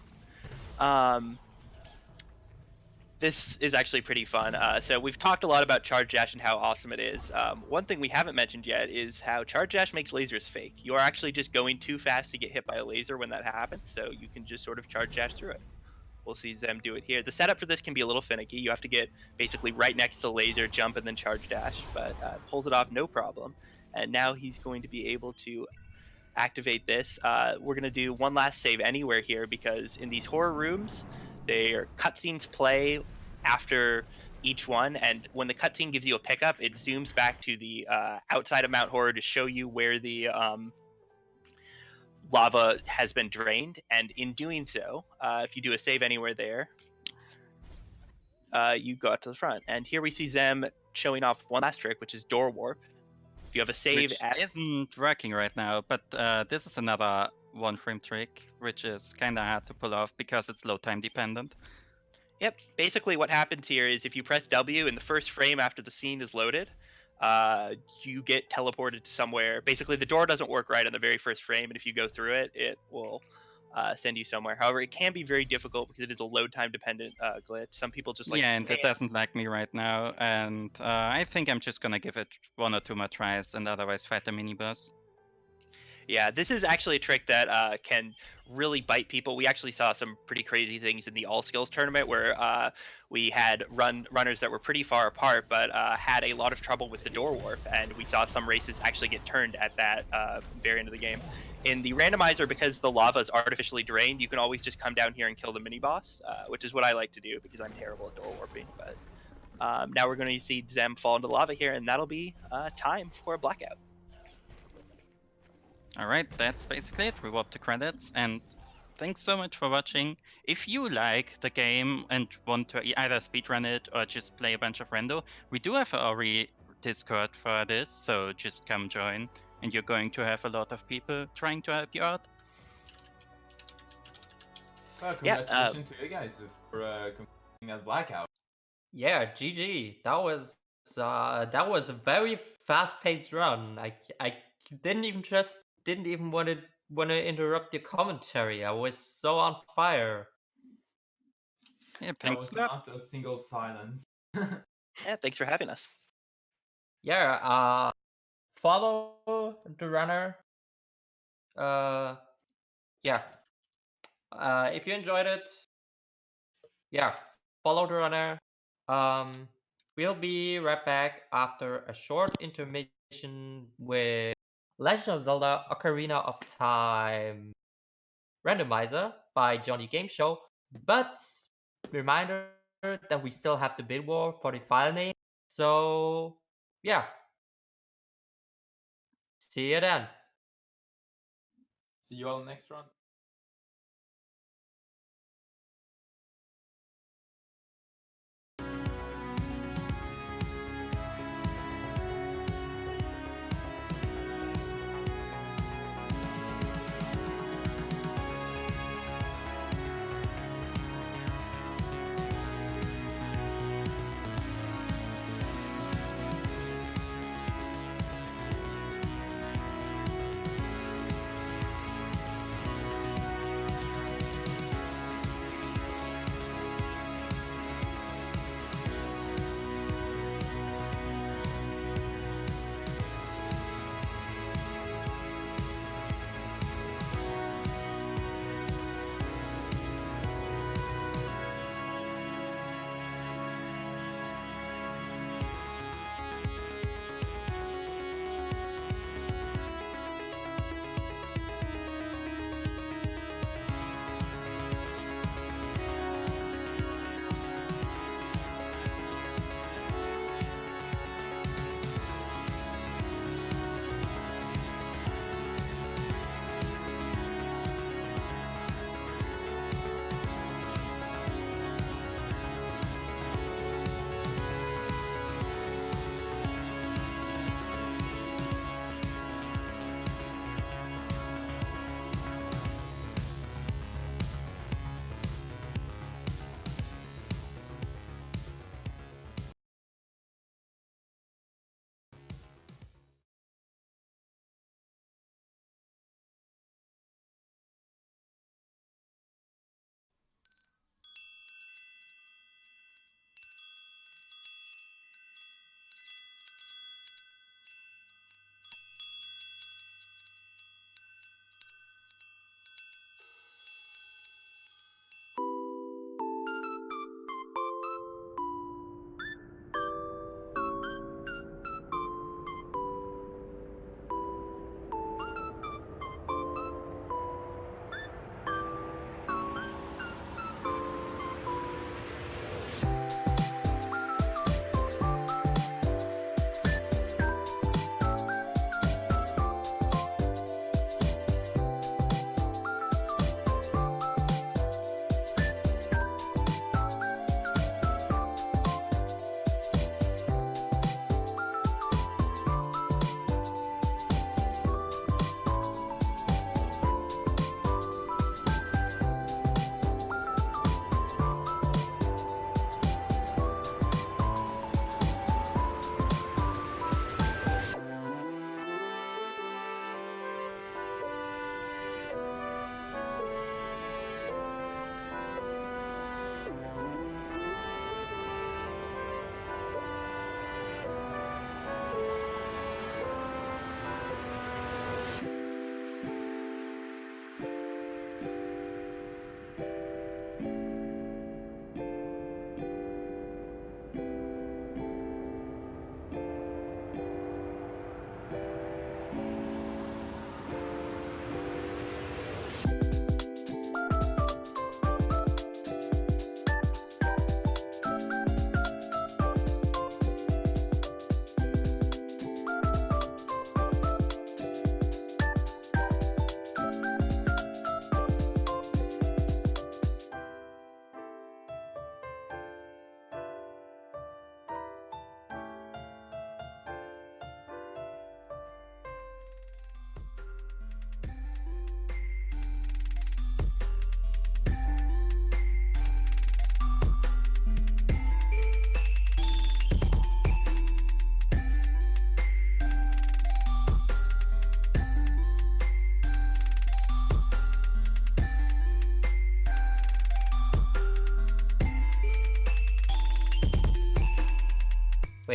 This is actually pretty fun. So we've talked a lot about Charge Dash and how awesome it is. One thing we haven't mentioned yet is how Charge Dash makes lasers fake. You are actually just going too fast to get hit by a laser when that happens, so you can just sort of Charge Dash through it. We'll see Zem do it here. The setup for this can be a little finicky. You have to get basically right next to the laser, jump, and then Charge Dash, but pulls it off no problem. And now he's going to be able to activate this. We're going to do one last save anywhere here because in these horror rooms, their cutscenes play after each one, and when the cutscene gives you a pickup, it zooms back to the outside of Mount Horror to show you where the lava has been drained. And in doing so, if you do a save anywhere there, you go out to the front. And here we see Zem showing off one last trick, which is Door Warp. If you have a save Which at isn't working right now, but this is another one frame trick, which is kinda hard to pull off because it's load time dependent. Yep. Basically, what happens here is if you press W in the first frame after the scene is loaded, you get teleported to somewhere. Basically, the door doesn't work right on the very first frame, and if you go through it, it will send you somewhere. However, it can be very difficult because it is a load time dependent glitch. Some people just like Yeah, to and stand. it doesn't like me right now, and I think I'm just gonna give it one or two more tries and otherwise fight the mini boss. Yeah, this is actually a trick that can really bite people. We actually saw some pretty crazy things in the All Skills tournament where we had runners that were pretty far apart, but had a lot of trouble with the door warp, and we saw some races actually get turned at that very end of the game. In the randomizer, because the lava is artificially drained, you can always just come down here and kill the mini boss, which is what I like to do because I'm terrible at door warping. But now we're going to see Zem fall into lava here, and that'll be time for a blackout. Alright, that's basically it. We warp the credits, and thanks so much for watching. If you like the game and want to either speedrun it or just play a bunch of Rando, we do have our Discord for this, so just come join, and you're going to have a lot of people trying to help you out. Well, Yeah, congratulations to you guys for completing that blackout. Yeah, GG. That was a very fast-paced run. I didn't even want to interrupt your commentary. I was so on fire. Yeah, That thanks was a lot. not a single silence. yeah, thanks for having us. Yeah, follow the runner. Yeah. If you enjoyed it, yeah, follow the runner. Um, we'll be right back after a short intermission with Legend of Zelda: Ocarina of Time Randomizer by Johnny Game Show. But reminder that we still have the bid war for the file name. So yeah, see you then. See you all next round.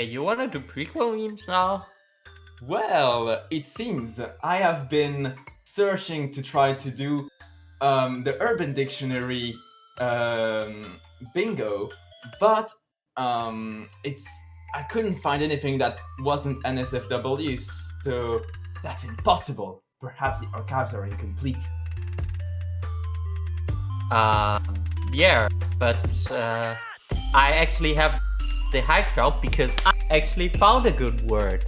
Wait, you wanna do prequel memes now? Well, it seems I have been searching to try to do the Urban Dictionary bingo, but I couldn't find anything that wasn't NSFW, so that's impossible. Perhaps the archives are incomplete. Yeah, but I actually have the high ground because I actually found a good word.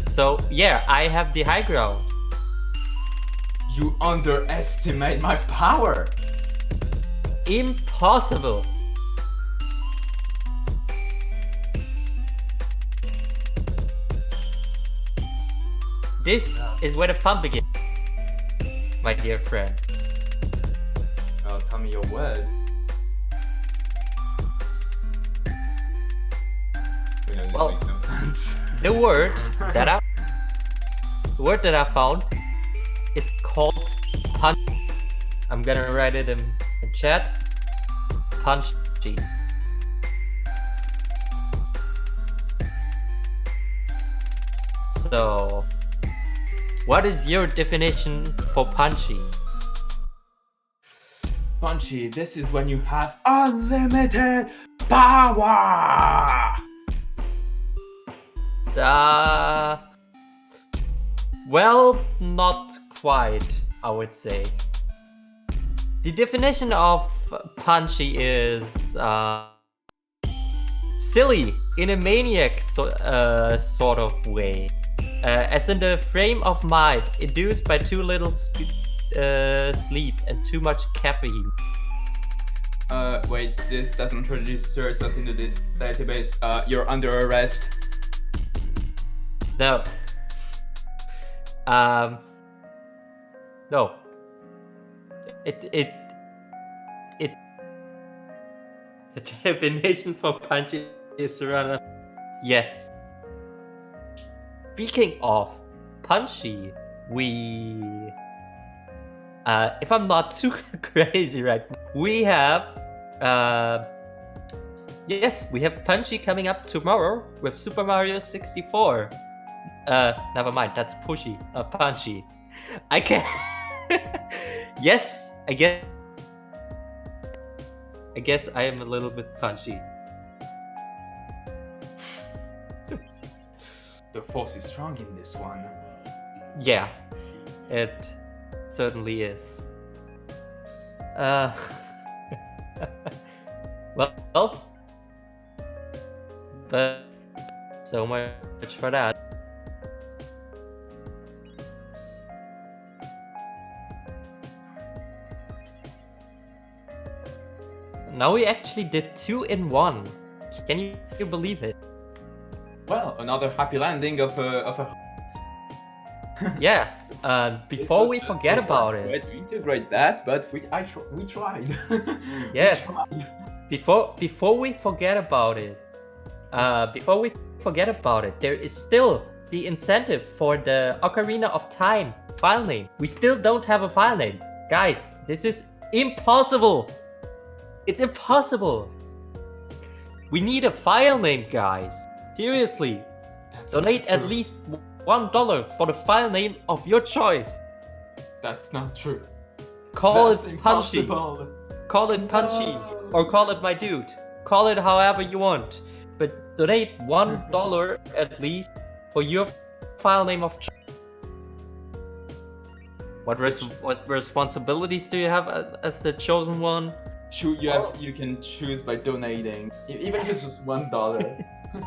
So yeah, I have the high ground. You underestimate my power. Impossible. This is where the fun begins, my dear friend. Well, tell me your word. You know, this Well, makes no sense. The word that I found is called punch. I'm gonna write it in chat. Punchy. So, what is your definition for punchy? Punchy, this is when you have unlimited power! Well, not quite, I would say. The definition of punchy is silly in a maniac sort of way. As in the frame of mind induced by too little sleep and too much caffeine. Wait, this doesn't register something to the database. You're under arrest. No. No. The definition for punchy is around. Yes. Speaking of punchy, we. If I'm not too crazy right now, we have. Yes, we have Punchy coming up tomorrow with Super Mario 64. Never mind, that's Pushy, not Punchy. I can. Yes, I guess I am a little bit punchy. The force is strong in this one. Yeah, it certainly is. Well, but so much for that. Now we actually did 2 in 1. Can you believe it? Well, another happy landing of a. Yes. Before we forget about it. Right to integrate that, but we tried. Yes. We tried. Before we forget about it. There is still the incentive for the Ocarina of Time file name. We still don't have a file name, guys. This is impossible. It's impossible. We need a file name, guys. Seriously. That's Donate not at true. least $1 for the file name of your choice. That's not true. Call That's it Punchy. impossible. Call it Punchy. No. Or call it My Dude. Call it however you want. But donate $1 at least for your file name of choice. What responsibilities do you have as the chosen one? You can choose by donating, even if it's just $1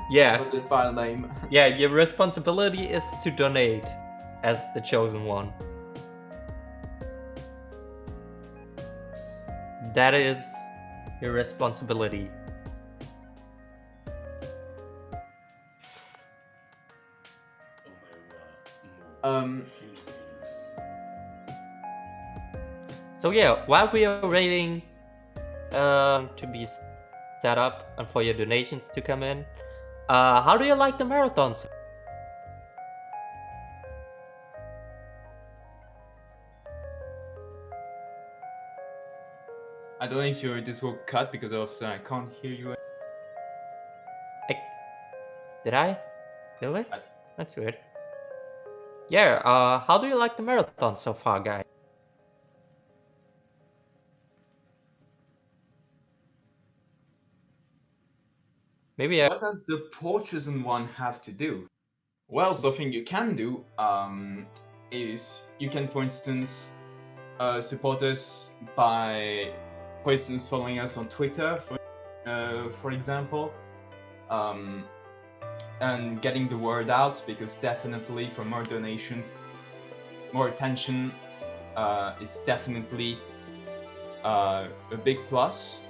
Yeah. for the file name. Yeah, your responsibility is to donate as the chosen one. That is your responsibility. So yeah, while we are waiting to be set up and for your donations to come in, how do you like the marathons? I don't know if this will cut because of I can't hear you. Did I? Really? I- That's weird. Yeah, how do you like the marathon so far, guys? Maybe What does the chosen one have to do? Well, something you can do is you can, for instance, support us by, for instance, following us on Twitter, for example, and getting the word out, because definitely for more donations, more attention is definitely a big plus.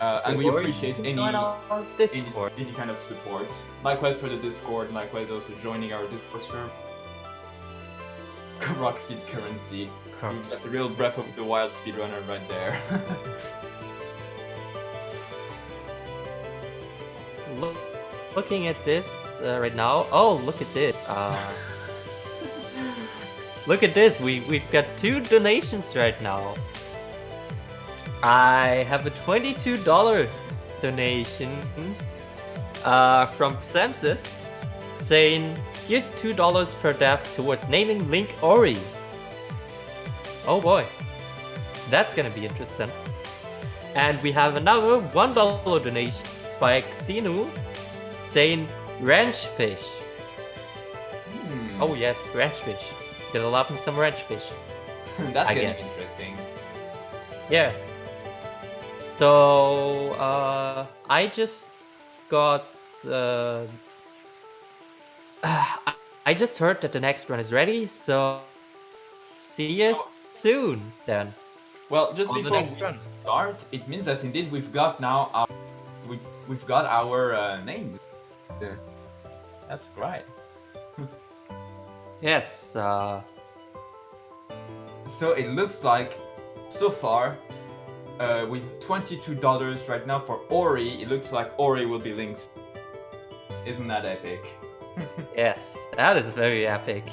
And we Or appreciate you can any join our Discord. any kind of support. Likewise for the Discord, likewise also joining our Discord server. Rockseed currency. That's the real Breath of the Wild speedrunner right there. Looking at this right now. Oh, look at this. Look at this. We've got 2 donations right now. I have a $22 donation from Xemsys saying, here's $2 per dev towards naming Link Ori. Oh boy, that's gonna be interesting. And we have another $1 donation by Xenu saying ranch fish. Oh yes, ranch fish. Gonna love me some ranch fish. That's I getting guess. interesting. Yeah. So I just got I just heard that the next run is ready, so see you soon then. Well, just On the before next we run. start, it means that indeed we've got now our we've got our name. That's right. Yes, So it looks like so far, with $22 right now for Ori, it looks like Ori will be Link's. Isn't that epic? yes, that is very epic.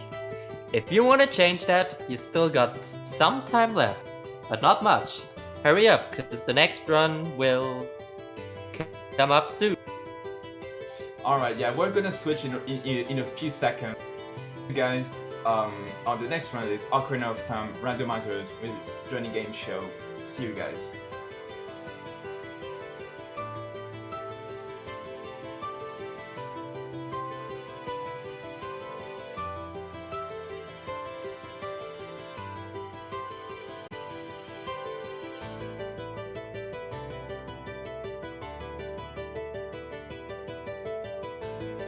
If you want to change that, you still got some time left, but not much. Hurry up, because the next run will come up soon. Alright, yeah, we're gonna switch in a few seconds. You guys, on the next round is Ocarina of Time Randomizer with Johnny Game Show. See you guys.